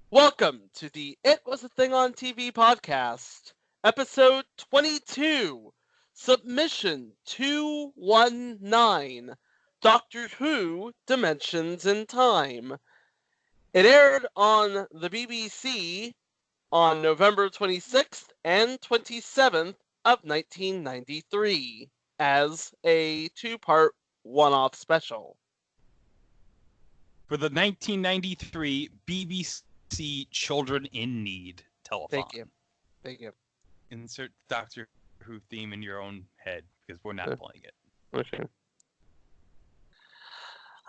Welcome to the It Was a Thing on TV podcast, episode 22, submission 219, Doctor Who Dimensions in Time. It aired on the BBC on November 26th and 27th of 1993 as a two-part one-off special. For the 1993 BBC Children in Need telethon. Thank you. Thank you. Insert Doctor Who theme in your own head, because we're not playing it. Okay.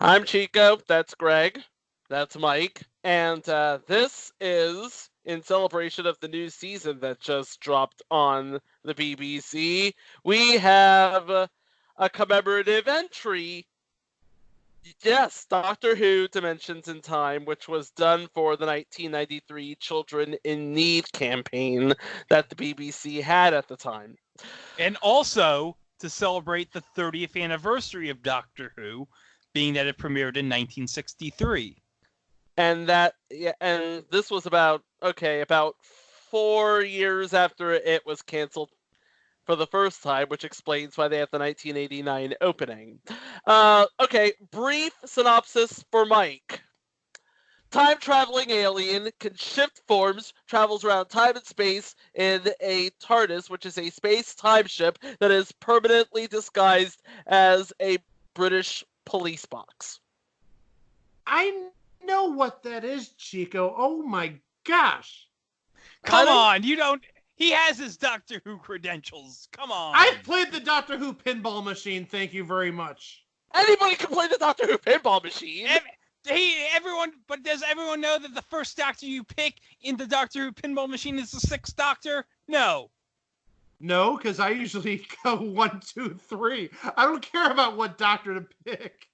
I'm Chico, that's Greg, that's Mike, and this is in celebration of the new season that just dropped on the BBC. We have a commemorative entry. Yes, Doctor Who Dimensions in Time, which was done for the 1993 Children in Need campaign that the BBC had at the time. And also to celebrate the 30th anniversary of Doctor Who, being that it premiered in 1963. And this was about 4 years after it was canceled for the first time, which explains why they have the 1989 opening. Brief synopsis for Mike. Time-traveling alien can shift forms, travels around time and space in a TARDIS, which is a space time ship that is permanently disguised as a British police box. I know what that is, Chico. Oh my gosh. Come on, you don't... He has his Doctor Who credentials. Come on. I've played the Doctor Who pinball machine, thank you very much. Anybody can play the Doctor Who pinball machine. But does everyone know that the first Doctor you pick in the Doctor Who pinball machine is the Sixth Doctor? No. No, because I usually go 1, 2, 3. I don't care about what Doctor to pick.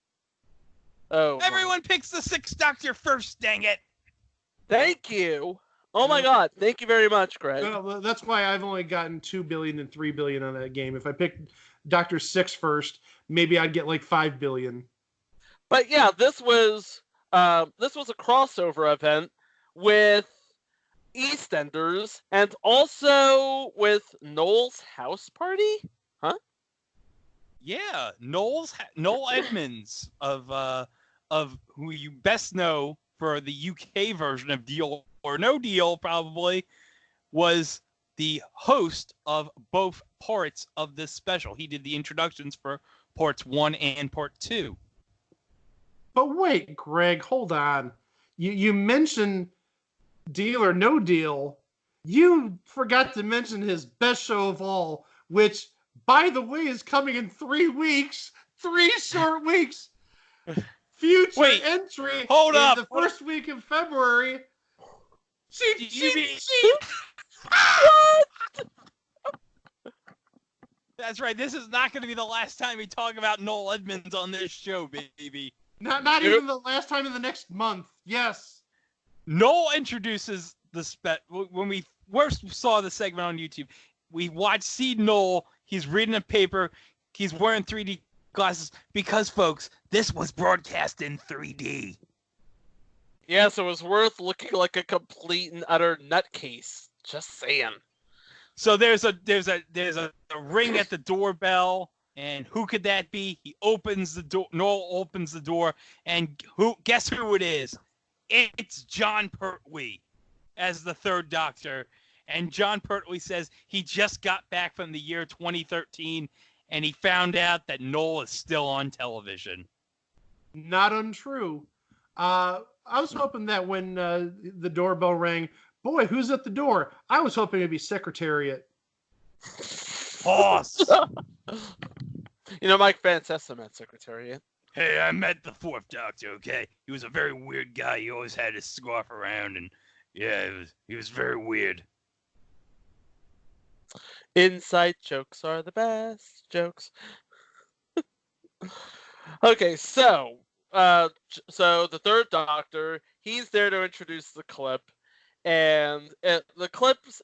Oh. Everyone picks the Sixth Doctor first, dang it. Thank you. Oh my God! Thank you very much, Greg. Well, that's why I've only gotten 2 billion and 3 billion on that game. If I picked Doctor 6 first, maybe I'd get like 5 billion. But yeah, this was a crossover event with EastEnders and also with Noel's House Party, huh? Yeah, Noel Edmonds of who you best know for the UK version of Deal or No Deal, probably, was the host of both parts of this special. He did the introductions for parts 1 and part 2. But wait, Greg, hold on. You mentioned Deal or No Deal. You forgot to mention his best show of all, which, by the way, is coming in 3 weeks. 3 short weeks. Future entry hold up. The first week in February. What? That's right. This is not going to be the last time we talk about Noel Edmonds on this show, baby. Not even the last time in the next month. Yes. Noel introduces the when we first saw the segment on YouTube. We see Noel. He's reading a paper. He's wearing 3D glasses because, folks, this was broadcast in 3D. Yes, it was worth looking like a complete and utter nutcase. Just saying. So there's a ring at the doorbell, and who could that be? He opens the door. Noel opens the door, and guess who it is? It's Jon Pertwee as the third Doctor. And Jon Pertwee says he just got back from the year 2013, and he found out that Noel is still on television. Not untrue. I was hoping that when the doorbell rang, boy, who's at the door? I was hoping it'd be Secretariat. Boss! Mike Francesa met Secretariat. Hey, I met the fourth Doctor, okay? He was a very weird guy. He always had his scarf around, and yeah, he was very weird. Inside jokes are the best jokes. Okay, so the third Doctor, he's there to introduce the clip, and the clips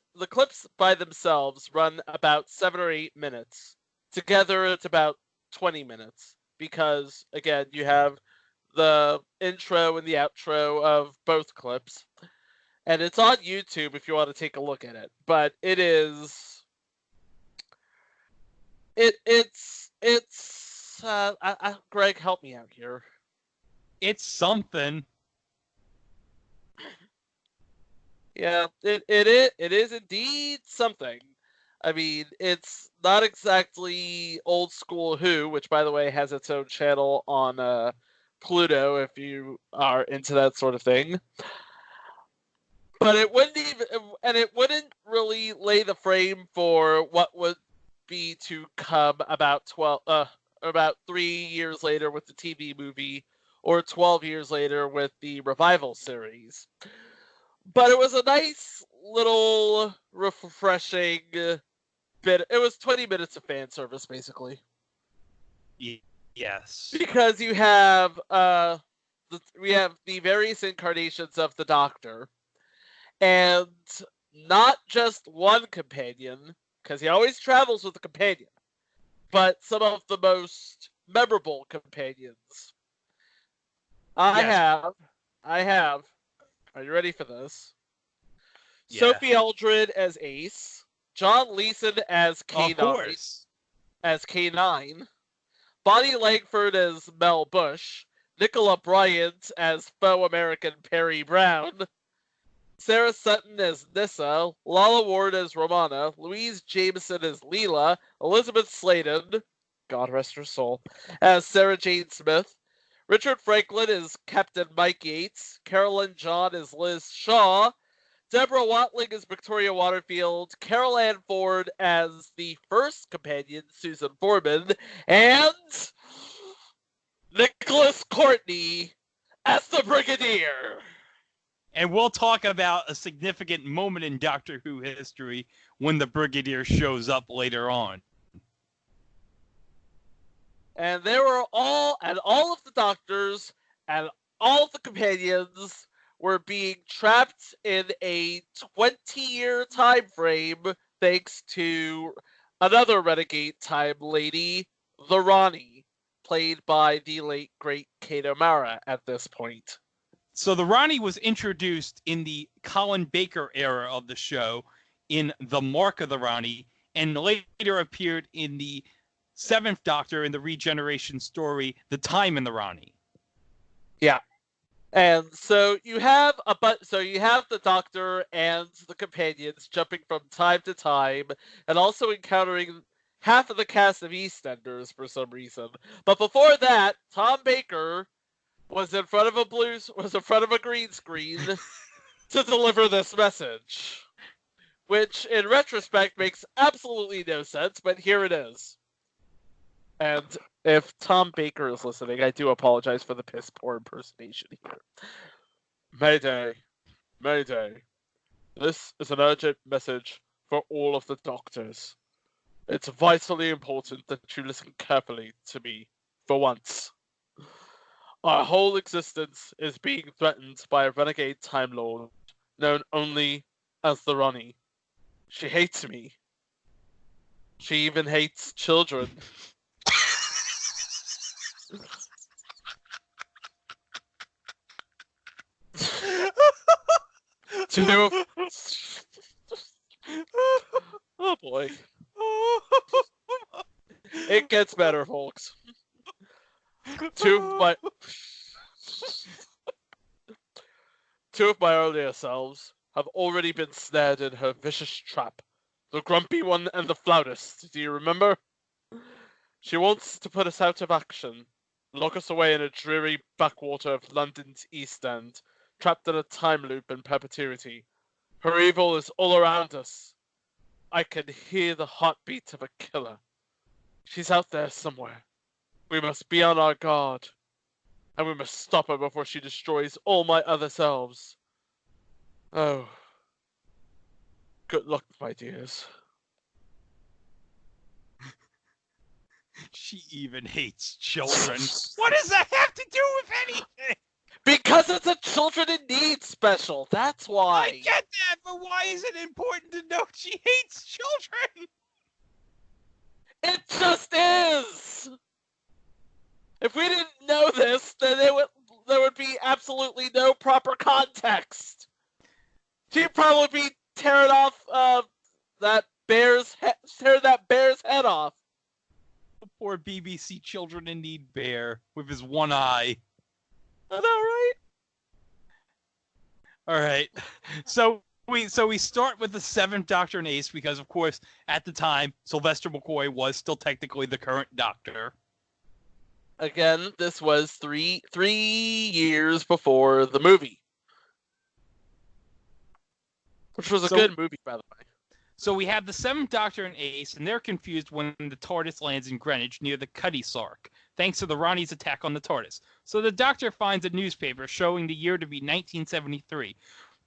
by themselves run about 7 or 8 minutes. Together, it's about 20 minutes because, again, you have the intro and the outro of both clips. and it's on YouTube if you want to take a look at it. But it is, it's. Greg, help me out here. It's something. Yeah, it is indeed something. I mean, it's not exactly old school Who, which by the way has its own channel on Pluto if you are into that sort of thing. But it wouldn't even, and it wouldn't really lay the frame for what would be to come about 3 years later with the TV movie, or 12 years later with the revival series. But it was a nice little refreshing bit. It was 20 minutes of fan service, basically. Yes. Because you have we have the various incarnations of the Doctor, and not just one companion, because he always travels with a companion, but some of the most memorable companions. I have. Are you ready for this? Yeah. Sophie Eldred as Ace, John Leeson as K9, Of course. Bonnie Langford as Mel Bush, Nicola Bryant as faux American Perry Brown, Sarah Sutton as Nissa, Lala Ward as Romana, Louise Jameson as Leela, Elizabeth Sladen, God rest her soul, as Sarah Jane Smith, Richard Franklin as Captain Mike Yates, Carolyn John as Liz Shaw, Deborah Watling as Victoria Waterfield, Carol Ann Ford as the first companion, Susan Foreman, and Nicholas Courtney as the Brigadier. And we'll talk about a significant moment in Doctor Who history when the Brigadier shows up later on. And they were all of the Doctors and all of the companions were being trapped in a 20-year time frame thanks to another renegade time lady, the Ronnie, played by the late great Kate O'Mara at this point. So the Ronnie was introduced in the Colin Baker era of the show in The Mark of the Ronnie, and later appeared in the Seventh Doctor in the Regeneration story, The Time in the Ronnie. Yeah. And so you have the Doctor and the companions jumping from time to time, and also encountering half of the cast of EastEnders for some reason. But before that, Tom Baker was in front of a green screen to deliver this message, which in retrospect makes absolutely no sense, but here it is. And if Tom Baker is listening, I do apologize for the piss poor impersonation here. Mayday. Mayday. This is an urgent message for all of the Doctors. It's vitally important that you listen carefully to me for once. Our whole existence is being threatened by a renegade Time Lord known only as the Ronnie. She hates me. She even hates children. Oh boy. It gets better, folks. Two of my earlier selves have already been snared in her vicious trap. The grumpy one and the flautist, do you remember? She wants to put us out of action, lock us away in a dreary backwater of London's East End, trapped in a time loop in perpetuity. Her evil is all around us. I can hear the heartbeat of a killer. She's out there somewhere. We must be on our guard. And we must stop her before she destroys all my other selves. Oh. Good luck, my dears. She even hates children. What does that have to do with anything? Because it's a Children in Need special, that's why. I get that, but why is it important to note she hates children? It just is! If we didn't know this, then there would be absolutely no proper context. She'd probably be tearing off that bear's head off. Poor BBC Children in Need bear with his one eye. I know, right? All right. So we start with the Seventh Doctor and Ace because, of course, at the time, Sylvester McCoy was still technically the current Doctor. Again, this was three years before the movie, which was a good movie, by the way. So we have the Seventh Doctor and Ace, and they're confused when the TARDIS lands in Greenwich near the Cutty Sark, thanks to the Ronnie's attack on the TARDIS. So the Doctor finds a newspaper showing the year to be 1973.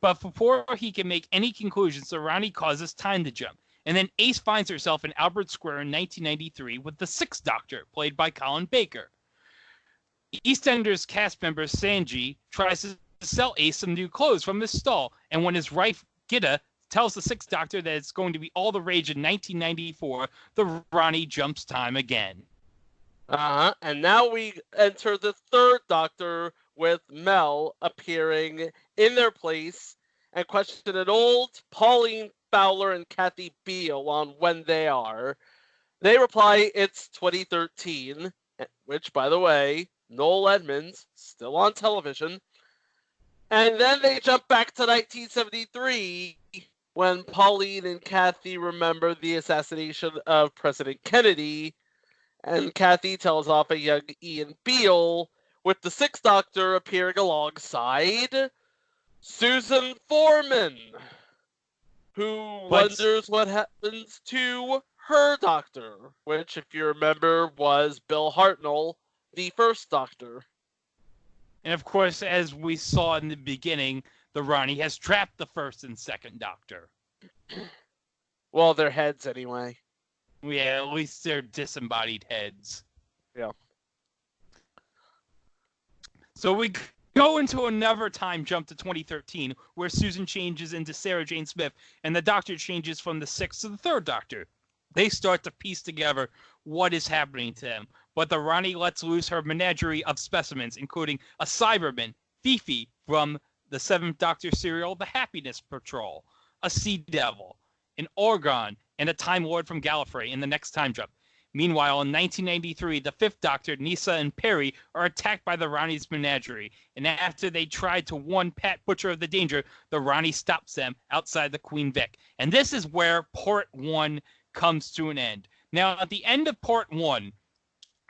But before he can make any conclusions, the Ronnie causes time to jump. And then Ace finds herself in Albert Square in 1993 with the Sixth Doctor, played by Colin Baker. EastEnders cast member Sanji tries to sell Ace some new clothes from his stall, and when his wife, Gitta, tells the Sixth Doctor that it's going to be all the rage in 1994, the Ronnie jumps time again. And now we enter the Third Doctor with Mel appearing in their place and questioning old Pauline Fowler and Kathy Beale on when they are. They reply it's 2013, which, by the way, Noel Edmonds, still on television. And then they jump back to 1973 when Pauline and Kathy remember the assassination of President Kennedy, and Kathy tells off a young Ian Beale, with the Sixth Doctor appearing alongside Susan Foreman, who wonders what happens to her Doctor, which, if you remember, was Bill Hartnell, the First Doctor. And of course, as we saw in the beginning, the Ronnie has trapped the First and Second Doctor. Well, their heads anyway. Yeah, at least they're disembodied heads. Yeah. So we go into another time jump to 2013, where Susan changes into Sarah Jane Smith, and the Doctor changes from the Sixth to the Third Doctor. They start to piece together what is happening to them, but the Ronnie lets loose her menagerie of specimens, including a Cyberman, Fifi from the Seventh Doctor serial The Happiness Patrol, a Sea Devil, an Orgon, and a Time Lord from Gallifrey in the next time jump. Meanwhile, in 1993, the Fifth Doctor, Nisa, and Perry are attacked by the Ronnie's menagerie, and after they try to warn Pat Butcher of the danger, the Ronnie stops them outside the Queen Vic. And this is where Part 1 comes to an end. Now, at the end of Part 1,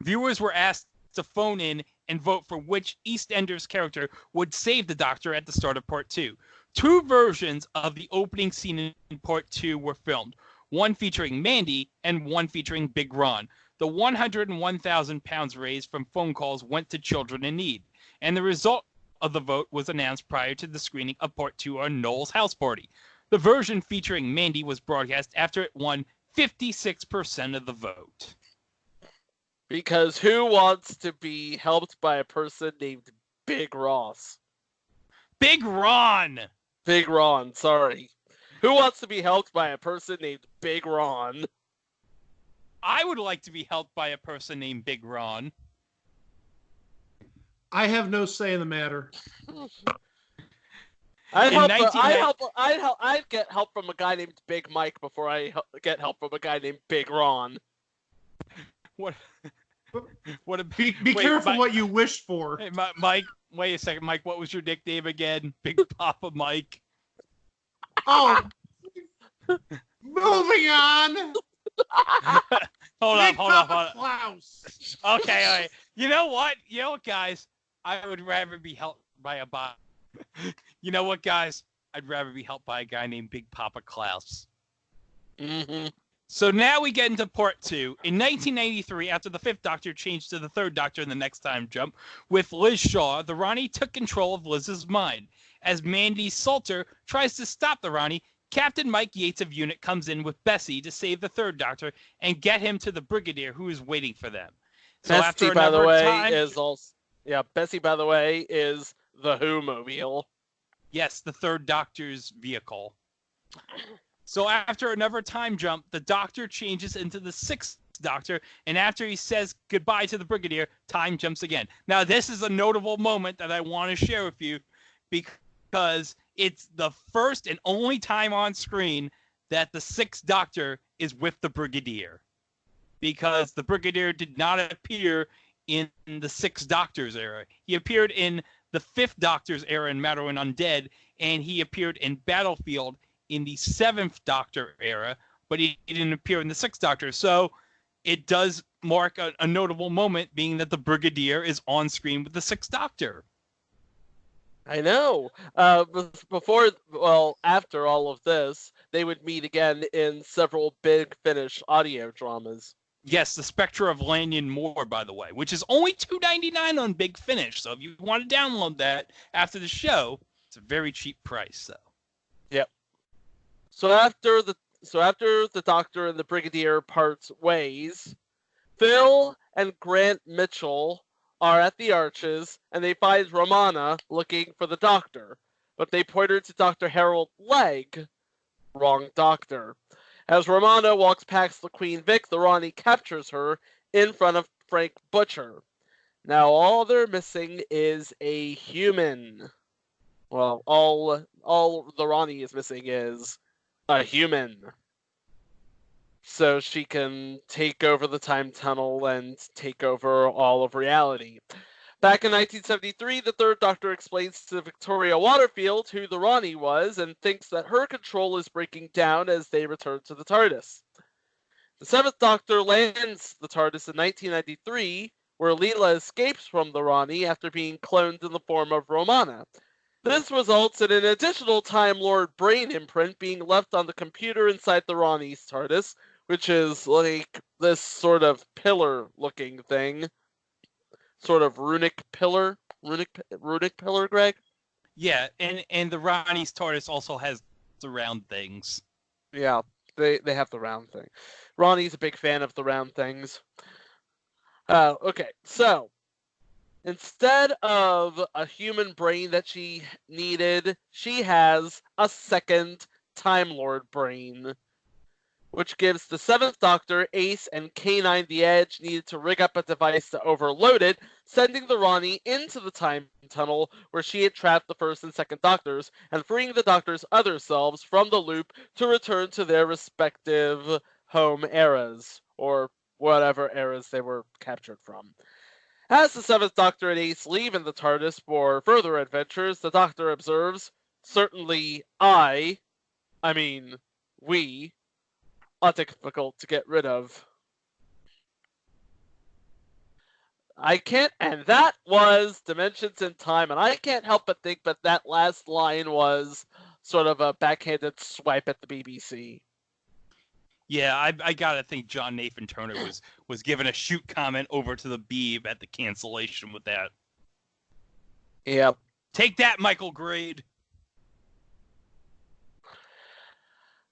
viewers were asked to phone in and vote for which EastEnders character would save the Doctor at the start of Part 2. Two versions of the opening scene in Part 2 were filmed, one featuring Mandy and one featuring Big Ron. The 101,000 pounds raised from phone calls went to children in need, and the result of the vote was announced prior to the screening of Part 2 on Noel's house party. The version featuring Mandy was broadcast after it won 56% of the vote. Because who wants to be helped by a person named Big Ross? Big Ron! Big Ron, sorry. Who wants to be helped by a person named Big Ron? I would like to be helped by a person named Big Ron. I have no say in the matter. I'd get help from a guy named Big Mike before I get help from a guy named Big Ron. What a Be careful Mike, what you wish for. Hey, Mike, wait a second, Mike. What was your nickname again? Big Papa Mike. Oh, moving on. hold Big on. Papa Klaus. Okay, all right. You know what, guys? I would rather be helped by a bot. You know what, guys? I'd rather be helped by a guy named Big Papa Klaus. Mm-hmm. So now we get into Part 2. In 1993, after the Fifth Doctor changed to the Third Doctor in the next time jump, with Liz Shaw, the Ronnie took control of Liz's mind. As Mandy Salter tries to stop the Ronnie, Captain Mike Yates of UNIT comes in with Bessie to save the Third Doctor and get him to the Brigadier, who is waiting for them. So Bessie, by the way, is also... Yeah, Bessie, by the way, is the Who-mobile. Yes, the Third Doctor's vehicle. So after another time jump, the Doctor changes into the Sixth Doctor, and after he says goodbye to the Brigadier, time jumps again. Now, this is a notable moment that I want to share with you, because because it's the first and only time on screen that the Sixth Doctor is with the Brigadier. Because the Brigadier did not appear in the Sixth Doctor's era. He appeared in the Fifth Doctor's era in Matter and Undead, and he appeared in Battlefield in the Seventh Doctor era, but he didn't appear in the Sixth Doctor. So it does mark a notable moment, being that the Brigadier is on screen with the Sixth Doctor. I know. After all of this, they would meet again in several Big Finish audio dramas. Yes, the Spectre of Lanyon Moore, by the way, which is only $2.99 on Big Finish. So if you want to download that after the show, it's a very cheap price, though. Yep. So after the Doctor and the Brigadier parts ways, Phil and Grant Mitchell are at the Arches, and they find Romana looking for the Doctor, but they point her to Dr. Harold Legg. Wrong Doctor. As Romana walks past the Queen Vic, the Ronnie captures her in front of Frank Butcher. Now all they're missing is a human. Well, all the Ronnie is missing is a human. So she can take over the time tunnel and take over all of reality. Back in 1973, the Third Doctor explains to Victoria Waterfield who the Ronnie was and thinks that her control is breaking down as they return to the TARDIS. The Seventh Doctor lands the TARDIS in 1993, where Leela escapes from the Ronnie after being cloned in the form of Romana. This results in an additional Time Lord brain imprint being left on the computer inside the Ronnie's TARDIS, which is like this sort of pillar-looking thing. Sort of runic pillar, Greg? Yeah, and the Ronnie's TARDIS also has the round things. Yeah, they have the round thing. Ronnie's a big fan of the round things. Okay, so instead of a human brain that she needed, she has a second Time Lord brain, which gives the Seventh Doctor, Ace, and K9 the edge needed to rig up a device to overload it, sending the Ronnie into the time tunnel where she had trapped the First and Second Doctors, and freeing the Doctor's other selves from the loop to return to their respective home eras, or whatever eras they were captured from. As the Seventh Doctor and Ace leave in the TARDIS for further adventures, the Doctor observes, certainly we, are difficult to get rid of. And that was Dimensions in Time, and I can't help but think that last line was sort of a backhanded swipe at the BBC. Yeah, I gotta think John Nathan Turner was given a shoot comment over to the Beeb at the cancellation with that. Yep. Take that, Michael Grade.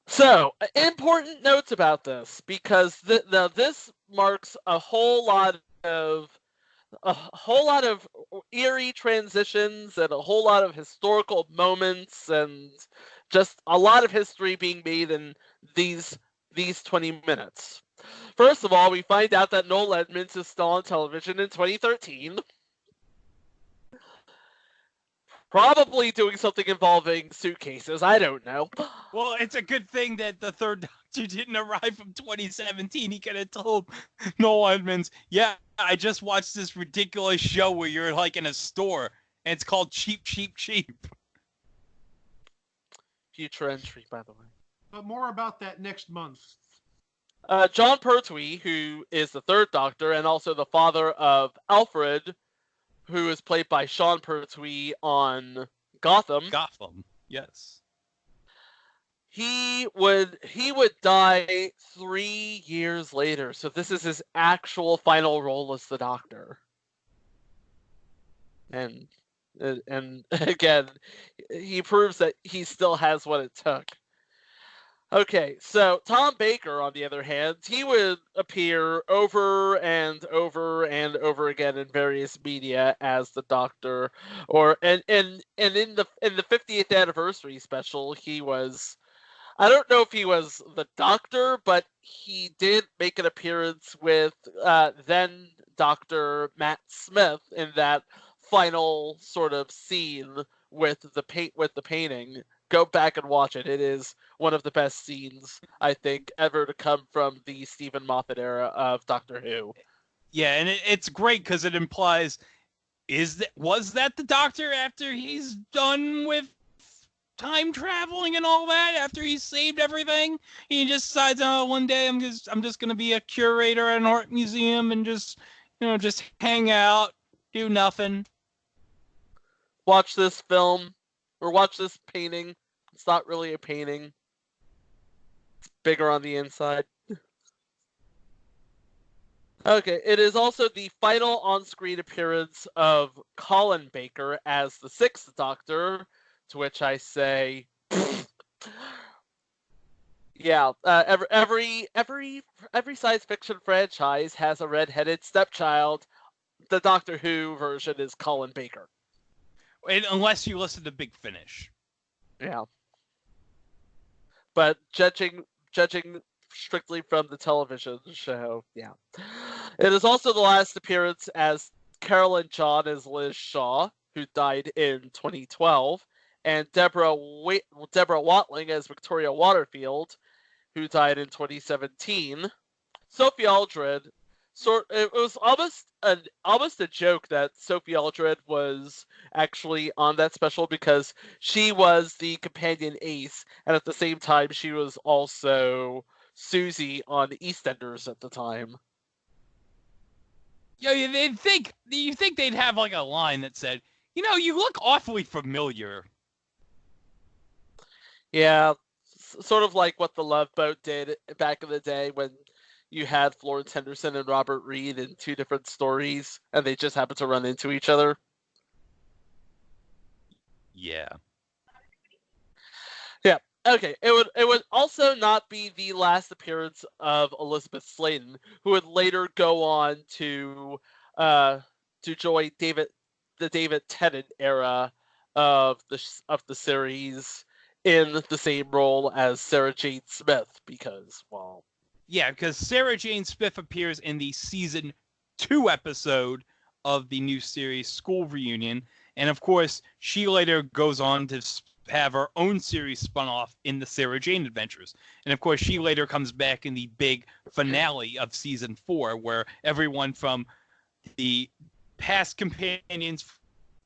So, important notes about this, because this marks a whole lot of eerie transitions and a whole lot of historical moments and just a lot of history being made in these 20 minutes. First of all, we find out that Noel Edmonds is still on television in 2013. Probably doing something involving suitcases. I don't know. Well, it's a good thing that the Third Doctor didn't arrive from 2017. He could have told Noel Edmonds, yeah, I just watched this ridiculous show where you're like in a store, and it's called Cheap, Cheap, Cheap. Future entry, by the way. But more about that next month. John Pertwee, who is the Third Doctor and also the father of Alfred, who is played by Sean Pertwee on Gotham. Gotham, yes. He would die 3 years later, so this is his actual final role as the Doctor. And again, he proves that he still has what it took. Okay, so Tom Baker, on the other hand, he would appear over and over and over again in various media as the Doctor, and in the 50th anniversary special, he was, I don't know if he was the Doctor, but he did make an appearance with then Dr. Matt Smith in that final sort of scene with the painting. Go back and watch it. It is one of the best scenes I think ever to come from the Stephen Moffat era of Doctor Who. Yeah, and it's great because it implies was that the Doctor after he's done with time traveling and all that, after he's saved everything, he just decides, oh, one day I'm just gonna be a curator at an art museum and just hang out, do nothing. Watch this film or watch this painting. It's not really a painting. It's bigger on the inside. Okay, it is also the final on-screen appearance of Colin Baker as the Sixth Doctor, to which I say, yeah. Every science fiction franchise has a red-headed stepchild. The Doctor Who version is Colin Baker. Unless you listen to Big Finish. Yeah. But judging strictly from the television show, yeah. It is also the last appearance as Carolyn John as Liz Shaw, who died in 2012, and Deborah Watling as Victoria Waterfield, who died in 2017. Sophie Aldred, it was almost a joke that Sophie Aldred was actually on that special because she was the companion ace, and at the same time she was also Susie on EastEnders at the time. Yeah, you think they'd have like a line that said, you look awfully familiar. Yeah, sort of like what the Love Boat did back in the day when you had Florence Henderson and Robert Reed in two different stories, and they just happened to run into each other. Yeah. Yeah. Okay. It would also not be the last appearance of Elizabeth Sladen, who would later go on to join the David Tennant era of the series in the same role as Sarah Jane Smith, because, well. Yeah, because Sarah Jane Smith appears in the season 2 episode of the new series School Reunion, and of course, she later goes on to have her own series spun off in the Sarah Jane Adventures. And of course, she later comes back in the big finale of season 4, where everyone from the past companions,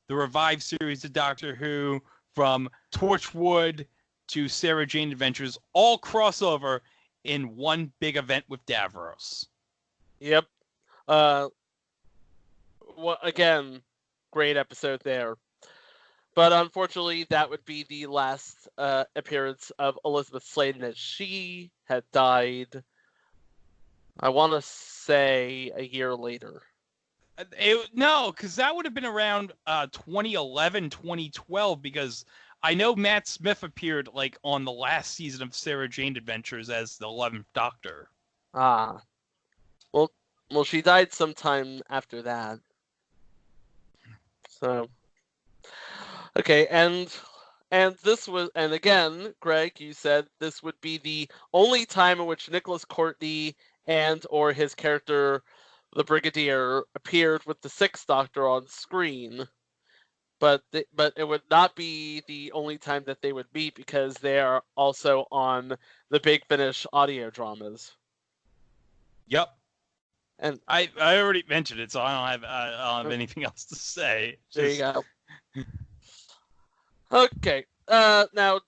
the revived series of Doctor Who, from Torchwood to Sarah Jane Adventures, all cross over in one big event with Davros. Yep. Well, again, great episode there. But unfortunately, that would be the last appearance of Elizabeth Sladen, as she had died, I want to say, a year later. No, because that would have been around 2011, 2012, because I know Matt Smith appeared like on the last season of Sarah Jane Adventures as the 11th Doctor. Ah. Well, she died sometime after that. So. Okay, and this was, and again, Greg, you said this would be the only time in which Nicholas Courtney and or his character, the Brigadier, appeared with the Sixth Doctor on screen. But it would not be the only time that they would meet, because they are also on the Big Finish audio dramas. Yep. And I already mentioned it, so I don't have anything else to say. There you go. Okay. Now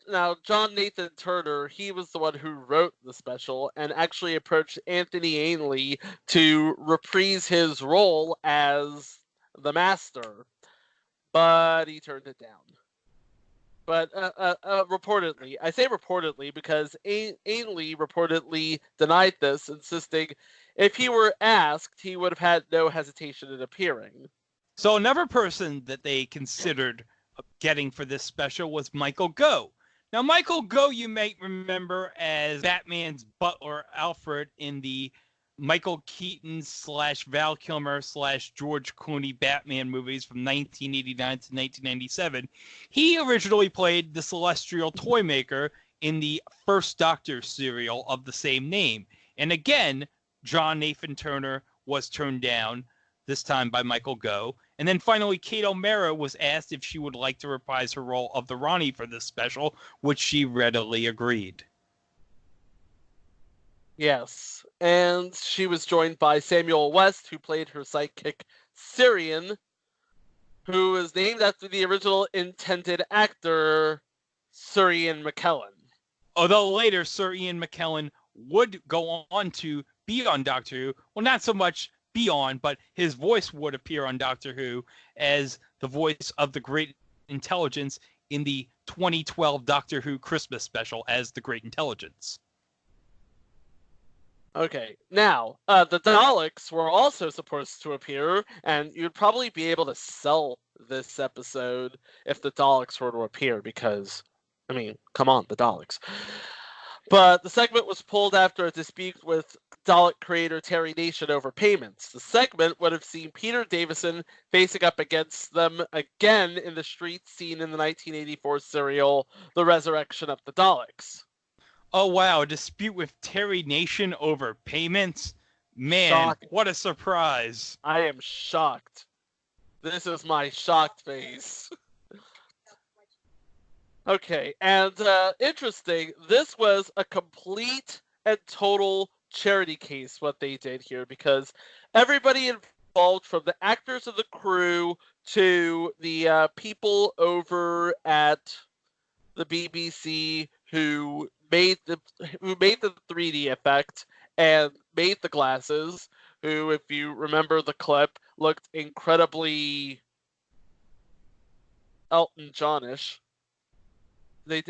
John Nathan Turner, he was the one who wrote the special and actually approached Anthony Ainley to reprise his role as the Master, but he turned it down. But reportedly, I say reportedly because Ainley reportedly denied this, insisting if he were asked, he would have had no hesitation in appearing. So another person that they considered getting for this special was Michael Gough. Now, Michael Gough, you may remember as Batman's butler Alfred in the Michael Keaton / Val Kilmer / George Clooney Batman movies from 1989 to 1997. He originally played the Celestial Toymaker in the first Doctor serial of the same name. And again, John Nathan Turner was turned down, this time by Michael Gough. And then finally, Kate O'Mara was asked if she would like to reprise her role of the Ronnie for this special, which she readily agreed. Yes, and she was joined by Samuel West, who played her sidekick Syrian, who is named after the original intended actor, Sir Ian McKellen. Although later, Sir Ian McKellen would go on to be on Doctor Who. Well, not so much be on, but his voice would appear on Doctor Who as the voice of the Great Intelligence in the 2012 Doctor Who Christmas special as the Great Intelligence. Okay, now, the Daleks were also supposed to appear, and you'd probably be able to sell this episode if the Daleks were to appear, because, I mean, come on, the Daleks. But the segment was pulled after a dispute with Dalek creator Terry Nation over payments. The segment would have seen Peter Davison facing up against them again in the street scene in the 1984 serial The Resurrection of the Daleks. Oh, wow, a dispute with Terry Nation over payments? Man, Shocking. what a surprise. I am shocked. This is my shocked face. Okay, and interesting, this was a complete and total charity case, what they did here, because everybody involved, from the actors of the crew to the people over at the BBC who made the 3D effect and made the glasses, who, if you remember the clip, looked incredibly Elton Johnish. They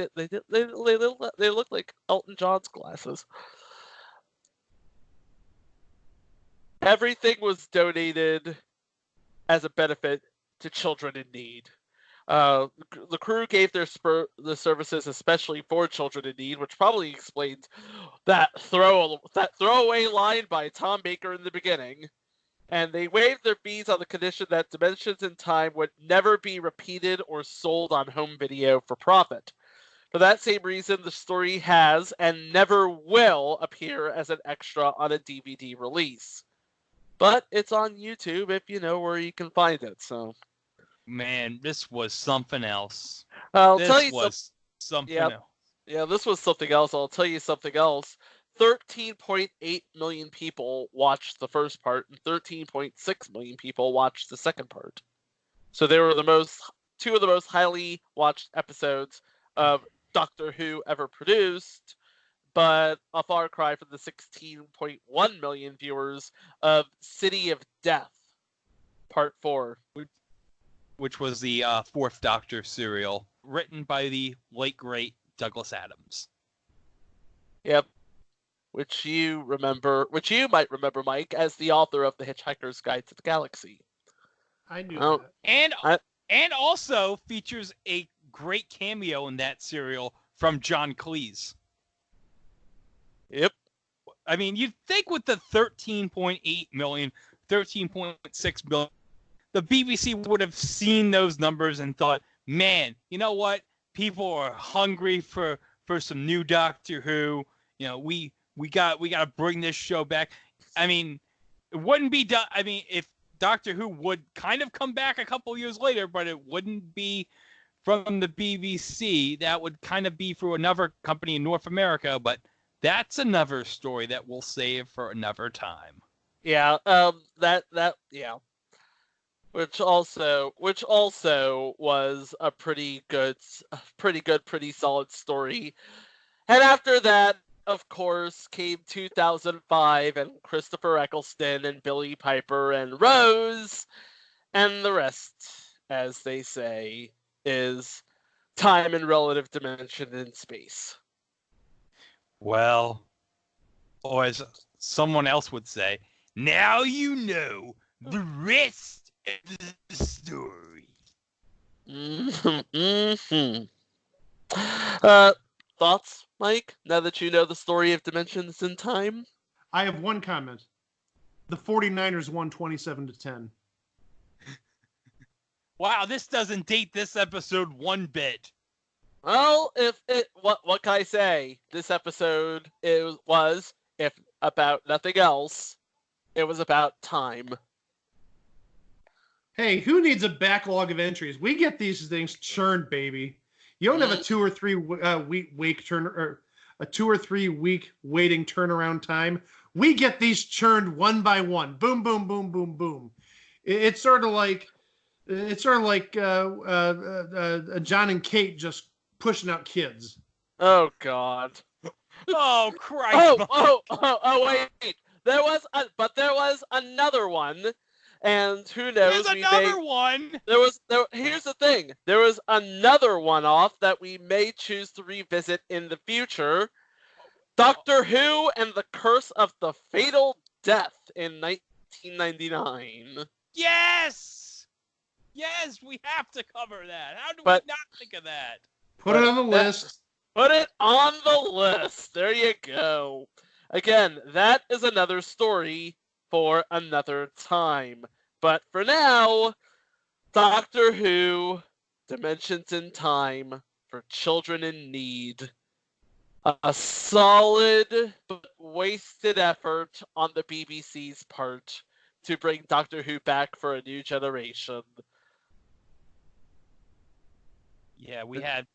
looked like Elton John's glasses. Everything was donated as a benefit to children in need. The crew gave the services especially for children in need, which probably explains that throwaway line by Tom Baker in the beginning. And they waived their fees on the condition that Dimensions in Time would never be repeated or sold on home video for profit. For that same reason, the story has and never will appear as an extra on a DVD release. But it's on YouTube if you know where you can find it, so... Man, this was something else. Something else. Yeah, this was something else. I'll tell you something else. 13.8 million people watched the first part, and 13.6 million people watched the second part. So they were two of the most highly watched episodes of Doctor Who ever produced, but a far cry from the 16.1 million viewers of City of Death, Part 4. Which was the Fourth Doctor serial, written by the late, great Douglas Adams. Yep. Which you might remember, Mike, as the author of The Hitchhiker's Guide to the Galaxy. I knew that. And also features a great cameo in that serial from John Cleese. Yep. I mean, you'd think with the 13.8 million, 13.6 million, the BBC would have seen those numbers and thought, man, you know what? People are hungry for some new Doctor Who. You know, we got to bring this show back. I mean, it wouldn't be done. I mean, if Doctor Who would kind of come back a couple years later, but it wouldn't be from the BBC. That would kind of be through another company in North America, but that's another story that we'll save for another time. Yeah, yeah. Which also was a pretty pretty solid story. And after that, of course, came 2005 and Christopher Eccleston and Billie Piper and Rose, and the rest, as they say, is time and relative dimension in space. Well, or as someone else would say, now you know the rest of the story. Thoughts, Mike? Now that you know the story of Dimensions in Time? I have one comment. The 49ers won 27-10. Wow, this doesn't date this episode one bit. Well, what can I say? This episode was, if about nothing else, it was about time. Hey, who needs a backlog of entries? We get these things churned, baby. You don't have a 2 or 3 week turn or a 2 or 3 week waiting turnaround time. We get these churned one by one. Boom, boom, boom, boom, boom. It's sort of like John and Kate just pushing out kids. Oh God. Oh Christ! Wait. There was another one, and who knows? There's another one. Here's the thing. There was another one-off that we may choose to revisit in the future. Doctor Who and the Curse of the Fatal Death in 1999. Yes, we have to cover that. How do we not think of that? Put it on the list. Put it on the list. There you go. Again, that is another story for another time. But for now, Doctor Who, Dimensions in Time for Children in Need. A solid but wasted effort on the BBC's part to bring Doctor Who back for a new generation. Yeah, we had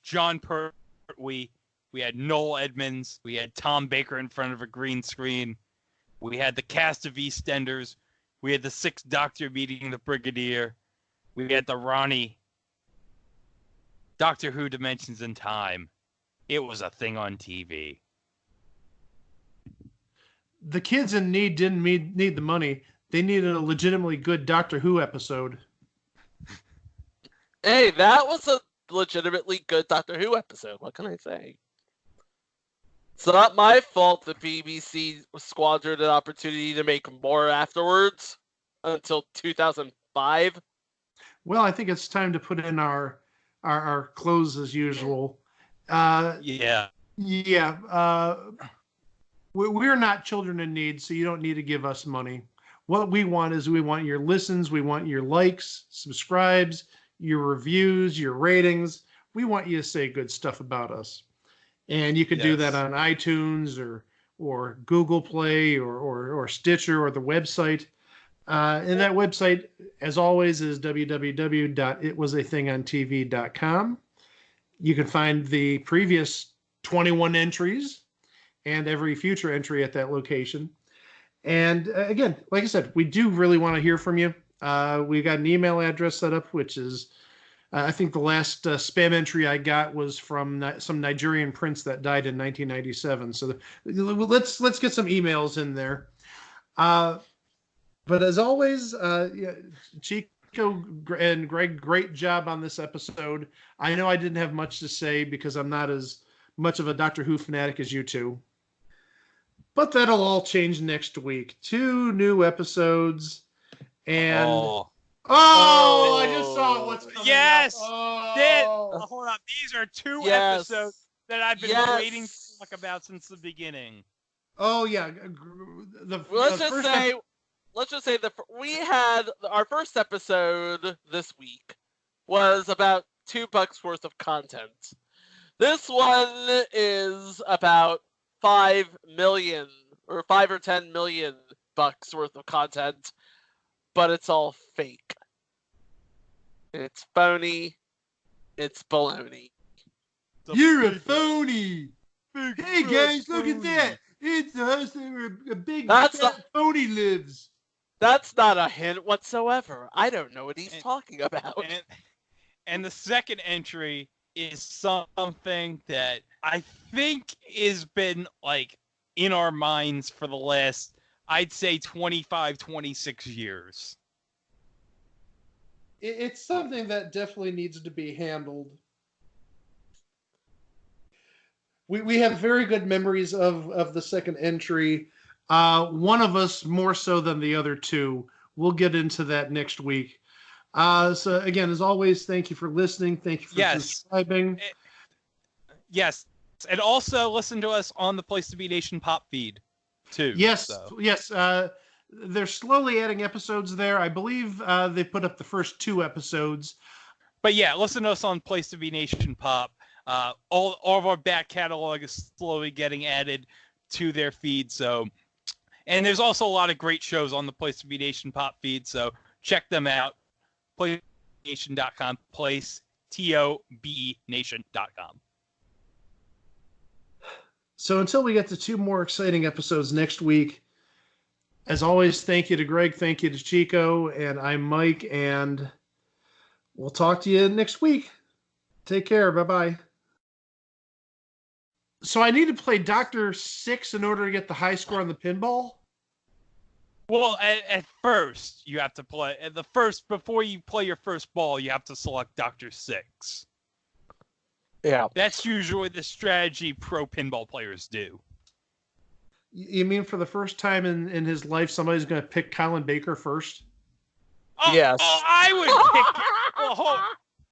John Pertwee, we had Noel Edmonds, we had Tom Baker in front of a green screen, we had the cast of EastEnders, we had the Sixth Doctor meeting the Brigadier, we had the Ronnie. Doctor Who Dimensions in Time. It was a thing on TV. The kids in need didn't need the money. They needed a legitimately good Doctor Who episode. Hey, that was a legitimately good Doctor Who episode. What can I say? It's not my fault the BBC squandered an opportunity to make more afterwards until 2005. Well, I think it's time to put in our close as usual. Yeah. We're not children in need, so you don't need to give us money. What we want is we want your listens, we want your likes, subscribes, your reviews, your ratings. We want you to say good stuff about us. And you can do that on iTunes or Google Play or Stitcher or the website. And that website, as always, is www.itwasathingontv.com. You can find the previous 21 entries and every future entry at that location. And again, like I said, we do really want to hear from you. We've got an email address set up, which is, I think the last spam entry I got was from some Nigerian prince that died in 1997. So let's get some emails in there. But as always, Chico and Greg, great job on this episode. I know I didn't have much to say because I'm not as much of a Doctor Who fanatic as you two. But that'll all change next week. 2 new episodes. And I just saw what's coming yes! up. Hold on. These are 2 episodes that I've been waiting to talk about since the beginning. Oh, yeah. Let's just say that we had our first episode this week was about $2 worth of content. This one is about 5 million or 5 or 10 million bucks worth of content, but it's all fake. It's phony. It's baloney. You're a phony. Hey guys, look at that. It's us where a big phony lives. That's not a hint whatsoever. I don't know what he's talking about. And the second entry is something that I think has been like in our minds for the last, I'd say 25, 26 years. It's something that definitely needs to be handled. We have very good memories of the second entry. One of us more so than the other two. We'll get into that next week. So again, as always, thank you for listening. Thank you for subscribing. Yes. And also listen to us on the Place to Be Nation pop feed too. Yes. They're slowly adding episodes there. I believe they put up the first 2 episodes. But yeah, listen to us on Place to Be Nation pop. All of our back catalog is slowly getting added to their feed. So And there's also a lot of great shows on the Place to Be Nation pop feed, so check them out. PlayStation.com, TOBENation.com. So until we get to 2 more exciting episodes next week, as always, thank you to Greg, thank you to Chico, and I'm Mike, and we'll talk to you next week. Take care. Bye-bye. So I need to play Dr. 6 in order to get the high score on the pinball? Well, at first, you have to play. Before you play your first ball, you have to select Dr. 6. Yeah. That's usually the strategy pro pinball players do. You mean for the first time in his life, somebody's going to pick Colin Baker first? Oh, Yes. Oh, I would pick.